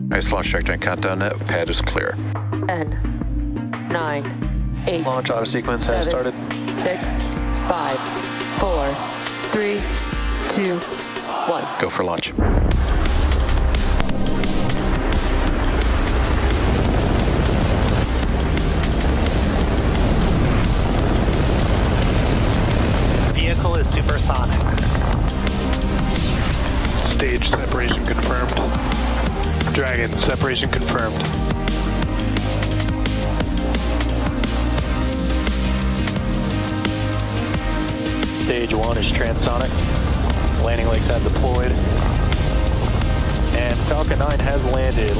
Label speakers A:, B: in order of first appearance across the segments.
A: Nice launch trajectory and countdown net. Pad is clear.
B: 10, 9, 8.
C: Launch auto sequence has started.
B: 6, 5, 4, 3, 2, 1.
A: Go for launch.
D: Vehicle is supersonic.
C: Stage separation confirmed. Dragon, separation confirmed. Stage 1 is transonic. Landing legs have deployed. And Falcon 9 has landed.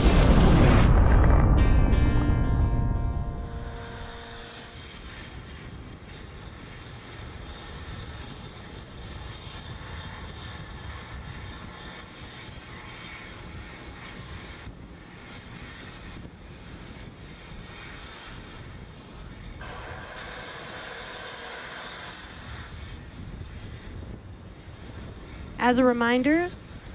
E: As a reminder,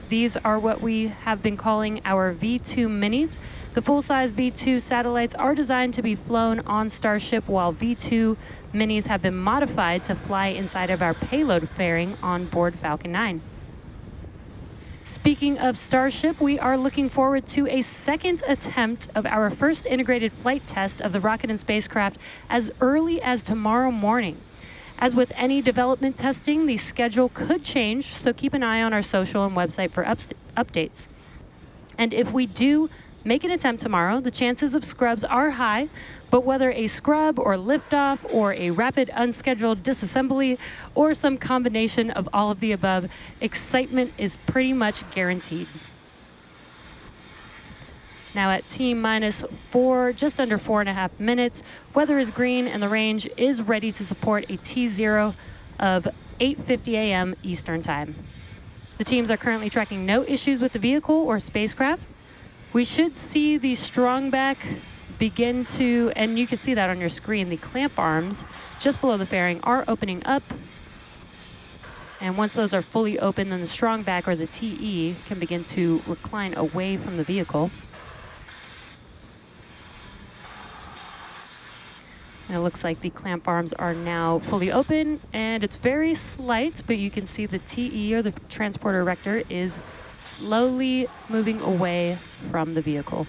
E: these are what we have been calling our V2 minis. The full-size V2 satellites are designed to be flown on Starship, while V2 minis have been modified to fly inside of our payload fairing on board Falcon 9. Speaking of Starship, we are looking forward to a second attempt of our first integrated flight test of the rocket and spacecraft as early as tomorrow morning. As with any development testing, the schedule could change, so keep an eye on our social and website for updates. And if we do make an attempt tomorrow, the chances of scrubs are high, but whether a scrub or liftoff or a rapid unscheduled disassembly or some combination of all of the above, excitement is pretty much guaranteed. Now at T-4, just under 4.5 minutes, weather is green and the range is ready to support a T0 of 8:50 a.m. Eastern Time. The teams are currently tracking no issues with the vehicle or spacecraft. We should see the strong back begin to, and you can see that on your screen, the clamp arms just below the fairing are opening up. And once those are fully open, then the strong back, or the TE, can begin to recline away from the vehicle. And it looks like the clamp arms are now fully open, and it's very slight, but you can see the TE, or the transporter erector, is slowly moving away from the vehicle.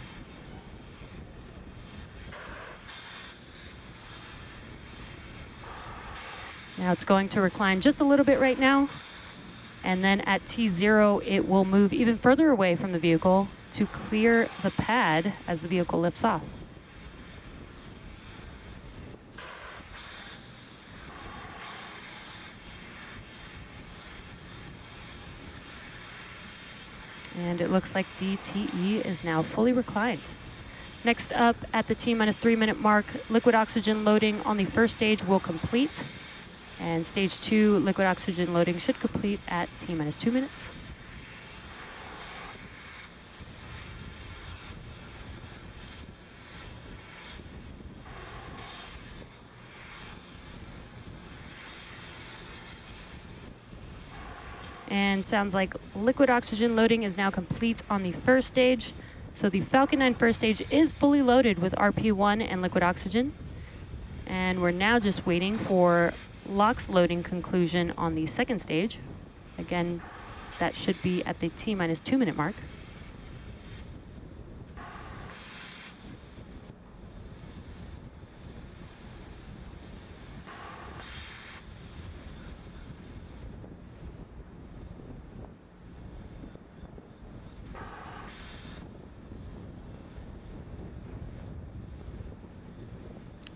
E: Now it's going to recline just a little bit right now, and then at T0 it will move even further away from the vehicle to clear the pad as the vehicle lifts off. And it looks like the TE is now fully reclined. Next up, at the T-3 minute mark, liquid oxygen loading on the first stage will complete. And stage 2 liquid oxygen loading should complete at T-2 minutes. And sounds like liquid oxygen loading is now complete on the first stage. So the Falcon 9 first stage is fully loaded with RP1 and liquid oxygen. And we're now just waiting for LOX loading conclusion on the second stage. Again, that should be at the T-2 minute mark.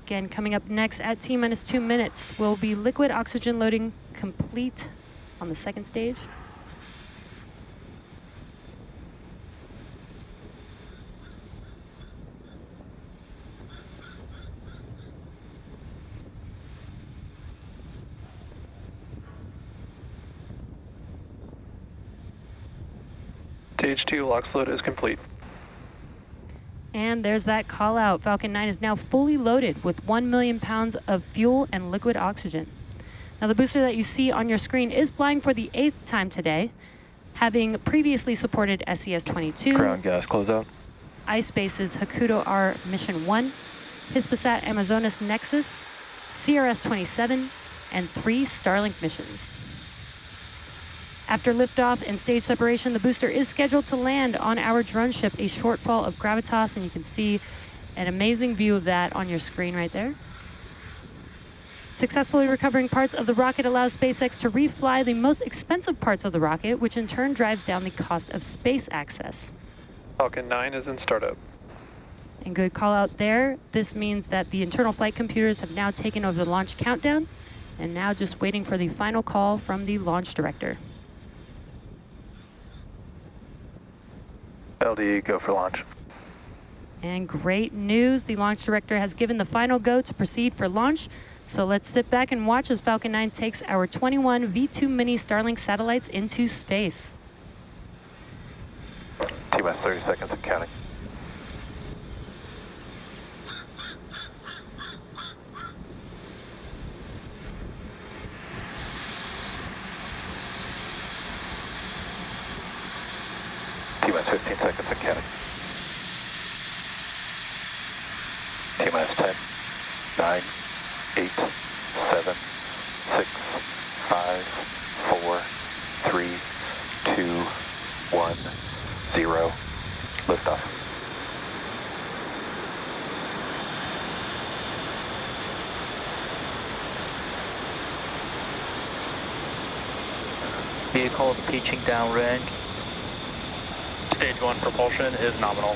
E: Again, coming up next at T-2 minutes will be liquid oxygen loading complete on the second stage.
C: Stage 2 LOX load is complete.
E: And there's that call out. Falcon 9 is now fully loaded with 1 million pounds of fuel and liquid oxygen. Now the booster that you see on your screen is flying for the 8th time today, having previously supported SES-22.
C: Ground gas closeout.
E: iSpace's Hakuto R Mission 1, Hispasat Amazonas Nexus, CRS-27, and 3 Starlink missions. After liftoff and stage separation, the booster is scheduled to land on our drone ship, a shortfall of gravitas, and you can see an amazing view of that on your screen right there. Successfully recovering parts of the rocket allows SpaceX to refly the most expensive parts of the rocket, which in turn drives down the cost of space access.
C: Falcon 9 is in startup.
E: And good call out there. This means that the internal flight computers have now taken over the launch countdown, and now just waiting for the final call from the launch director.
C: LD, go for launch.
E: And great news, the launch director has given the final go to proceed for launch. So let's sit back and watch as Falcon 9 takes our 21 V2 mini Starlink satellites into space.
C: T-minus 30 seconds and counting. T-minus 15 seconds and counting. T-minus 10, 9, 8, 7, 6, 5, 4, 3, 2, 1, 0. Liftoff.
D: Vehicle pitching downrange.
C: Stage 1 propulsion is nominal.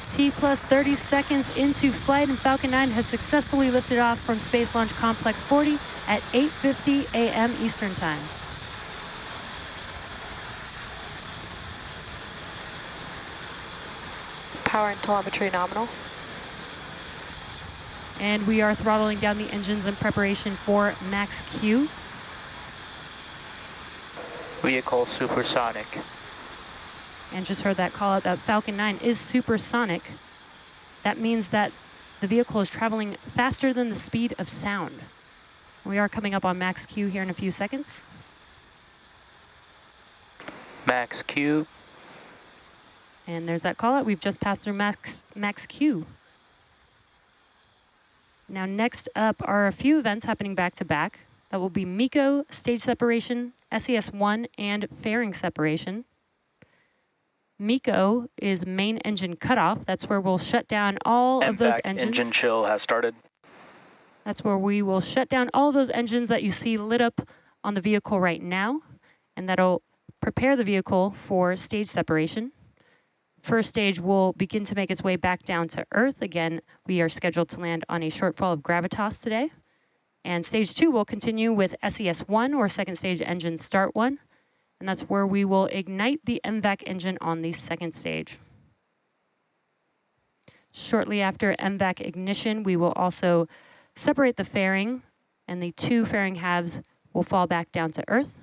E: T plus 30 seconds into flight, and Falcon 9 has successfully lifted off from Space Launch Complex 40 at 8:50 a.m. Eastern Time.
B: Power and telemetry nominal.
E: And we are throttling down the engines in preparation for max Q.
D: Vehicle supersonic.
E: And just heard that call out that Falcon 9 is supersonic. That means that the vehicle is traveling faster than the speed of sound. We are coming up on max Q here in a few seconds.
D: Max Q.
E: And there's that call out. We've just passed through max Q. Now next up are a few events happening back to back. That will be MECO, stage separation, SES-1, and fairing separation. MECO is main engine cutoff. That's where we'll shut down all of those engines.
C: Engine chill has started.
E: That's where we will shut down all of those engines that you see lit up on the vehicle right now, and that'll prepare the vehicle for stage separation. First stage will begin to make its way back down to Earth. Again, we are scheduled to land on a shortfall of gravitas today. And stage 2 will continue with SES-1, or second stage engine start 1. And that's where we will ignite the MVAC engine on the second stage. Shortly after MVAC ignition, we will also separate the fairing, and the 2 fairing halves will fall back down to Earth.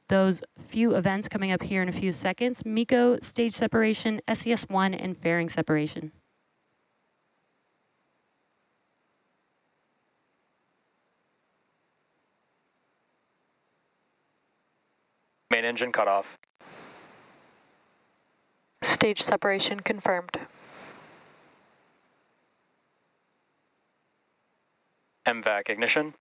E: Those few events coming up here in a few seconds: MECO, stage separation, SES-1, and fairing separation.
C: Main engine cutoff.
B: Stage separation confirmed.
C: MVAC ignition.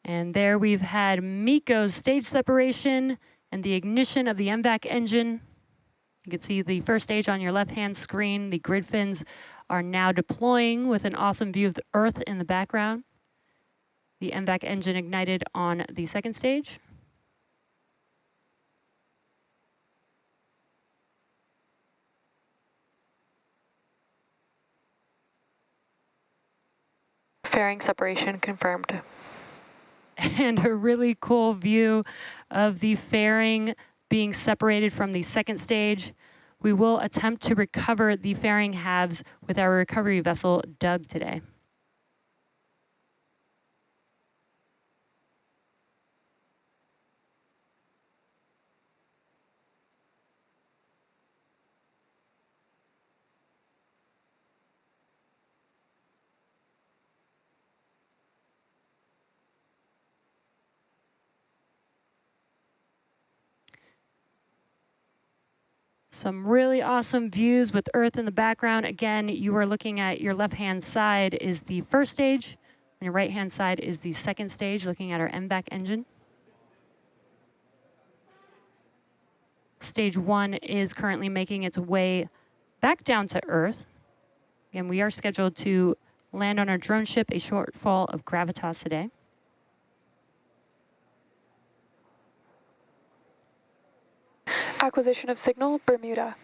E: And there we've had MECO's stage separation and the ignition of the MVAC engine. You can see the first stage on your left-hand screen. The grid fins are now deploying with an awesome view of the Earth in the background. The MVAC engine ignited on the second stage.
B: Fairing separation confirmed.
E: And a really cool view of the fairing being separated from the second stage. We will attempt to recover the fairing halves with our recovery vessel, Doug, today. Some really awesome views with Earth in the background. Again, you are looking at your left-hand side is the first stage, and your right-hand side is the second stage, looking at our MVAC engine. Stage 1 is currently making its way back down to Earth. Again, we are scheduled to land on our drone ship, a shortfall of gravitas today.
B: Acquisition of signal, Bermuda.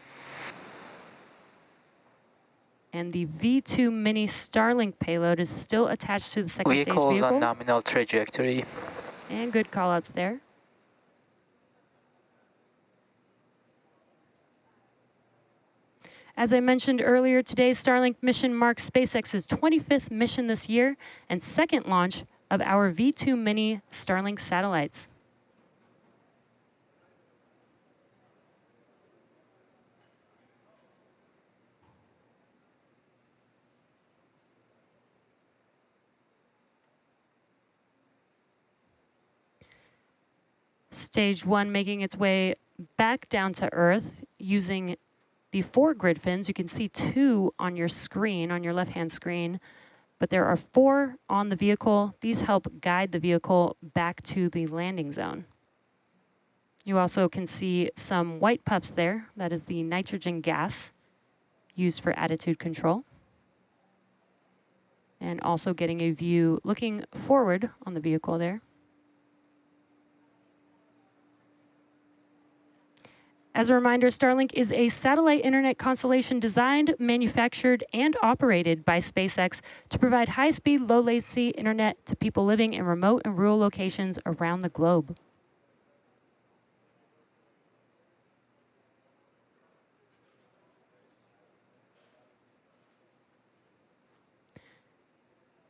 E: And the V2 mini Starlink payload is still attached to the second stage
D: Vehicles
E: vehicle.
D: on nominal trajectory.
E: And good callouts there. As I mentioned earlier, today's Starlink mission marks SpaceX's 25th mission this year and second launch of our V2 mini Starlink satellites. Stage 1 making its way back down to Earth using the 4 grid fins. You can see 2 on your screen, on your left-hand screen, but there are 4 on the vehicle. These help guide the vehicle back to the landing zone. You also can see some white puffs there. That is the nitrogen gas used for attitude control. And also getting a view looking forward on the vehicle there. As a reminder, Starlink is a satellite internet constellation designed, manufactured, and operated by SpaceX to provide high-speed, low-latency internet to people living in remote and rural locations around the globe.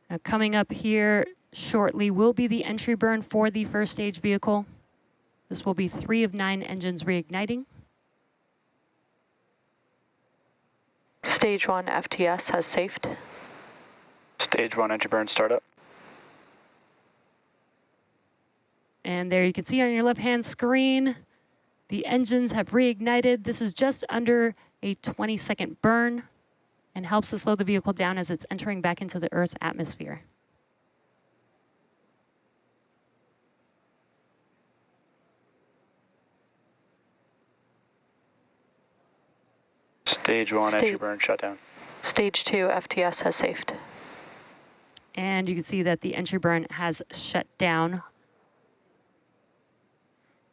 E: Now, coming up here shortly will be the entry burn for the first stage vehicle. This will be 3 of 9 engines reigniting.
B: Stage 1 FTS has safed.
C: Stage 1 entry burn startup.
E: And there you can see on your left-hand screen, the engines have reignited. This is just under a 20-second burn and helps to slow the vehicle down as it's entering back into the Earth's atmosphere.
C: Stage 1 entry burn shutdown.
B: Stage 2 FTS has safed.
E: And you can see that the entry burn has shut down.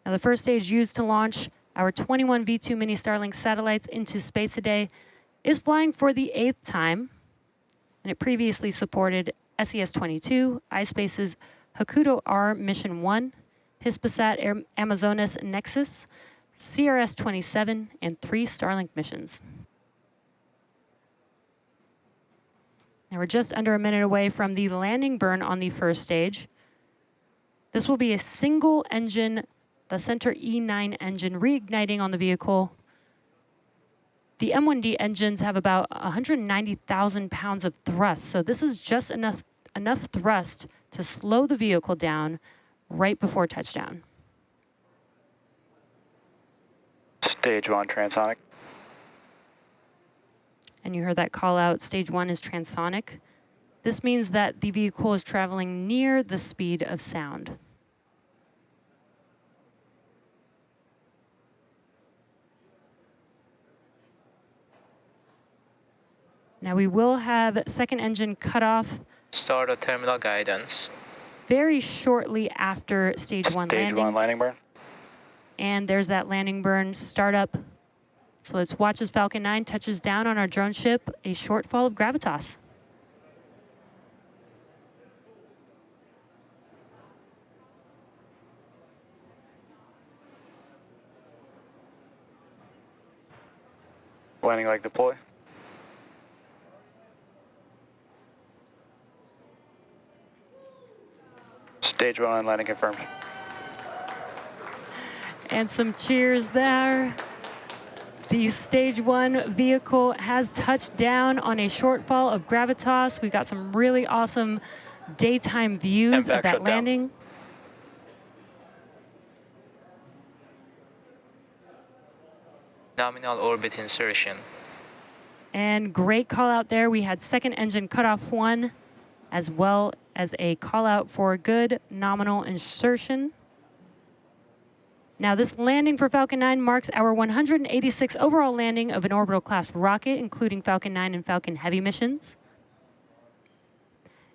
E: Now, the first stage used to launch our 21 V2 mini Starlink satellites into space today is flying for the 8th time. And it previously supported SES-22, iSpace's Hakuto R Mission 1, Hispasat Amazonas Nexus, CRS-27, and 3 Starlink missions. Now we're just under a minute away from the landing burn on the first stage. This will be a single engine, the Center E9 engine, reigniting on the vehicle. The M1D engines have about 190,000 pounds of thrust, so this is just enough thrust to slow the vehicle down right before touchdown.
C: Stage 1 transonic.
E: And you heard that call out, stage 1 is transonic. This means that the vehicle is traveling near the speed of sound. Now we will have second engine cut off.
D: Start of terminal guidance.
E: Very shortly after stage 1 landing.
C: Stage 1 landing burn.
E: And there's that landing burn startup. So let's watch as Falcon 9 touches down on our drone ship, a shortfall of gravitas.
C: Landing leg deploy. Stage 1 landing confirmed.
E: And some cheers there. The stage 1 vehicle has touched down on a shortfall of gravitas. We've got some really awesome daytime views of that landing.
D: Nominal orbit insertion.
E: And great call out there. We had second engine cutoff 1, as well as a call out for good nominal insertion. Now this landing for Falcon 9 marks our 186th overall landing of an orbital class rocket, including Falcon 9 and Falcon Heavy missions.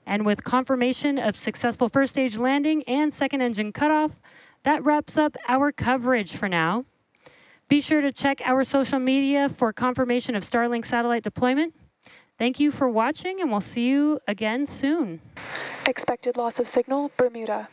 E: And with confirmation of successful first stage landing and second engine cutoff, that wraps up our coverage for now. Be sure to check our social media for confirmation of Starlink satellite deployment. Thank you for watching, and we'll see you again soon.
B: Expected loss of signal, Bermuda.